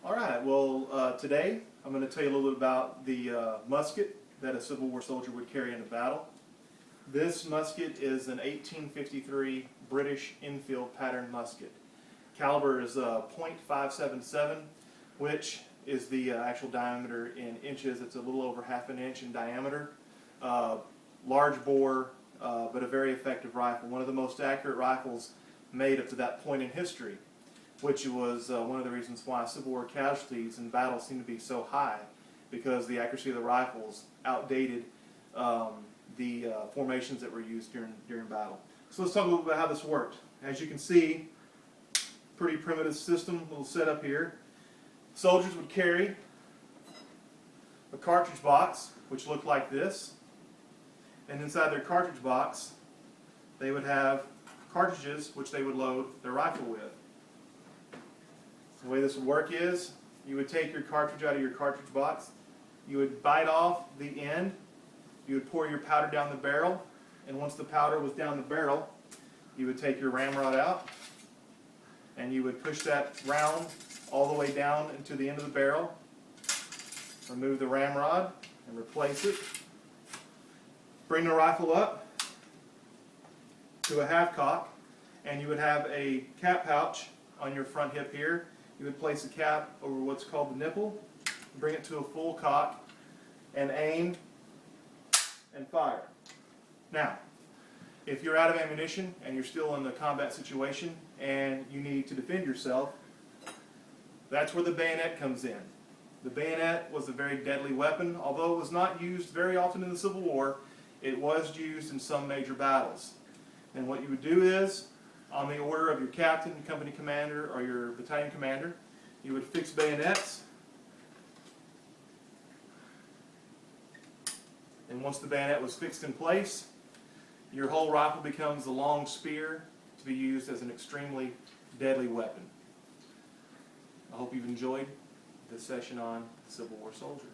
Alright, well today I'm going to tell you a little bit about the musket that a Civil War soldier would carry into battle. This musket is an 1853 British Enfield pattern musket. Caliber is .577, which is the actual diameter in inches. It's a little over half an inch in diameter. Large bore, but a very effective rifle. One of the most accurate rifles made up to that point in history, which was one of the reasons why Civil War casualties in battle seem to be so high, because the accuracy of the rifles outdated the formations that were used during battle. So let's talk a little bit about how this worked. As you can see, pretty primitive system, little setup here. Soldiers would carry a cartridge box, which looked like this, and inside their cartridge box they would have cartridges which they would load their rifle with. The way this would work is, you would take your cartridge out of your cartridge box, you would bite off the end, you would pour your powder down the barrel, and once the powder was down the barrel, you would take your ramrod out, and you would push that round all the way down into the end of the barrel, remove the ramrod, and replace it. Bring the rifle up to a half cock, and you would have a cap pouch on your front hip here. You would place a cap over what's called the nipple, bring it to a full cock, and aim and fire. Now, if you're out of ammunition and you're still in a combat situation and you need to defend yourself, that's where the bayonet comes in. The bayonet was a very deadly weapon. Although it was not used very often in the Civil War, it was used in some major battles. And what you would do is, on the order of your captain, company commander, or your battalion commander, you would fix bayonets. And once the bayonet was fixed in place, your whole rifle becomes a long spear to be used as an extremely deadly weapon. I hope you've enjoyed this session on the Civil War soldier.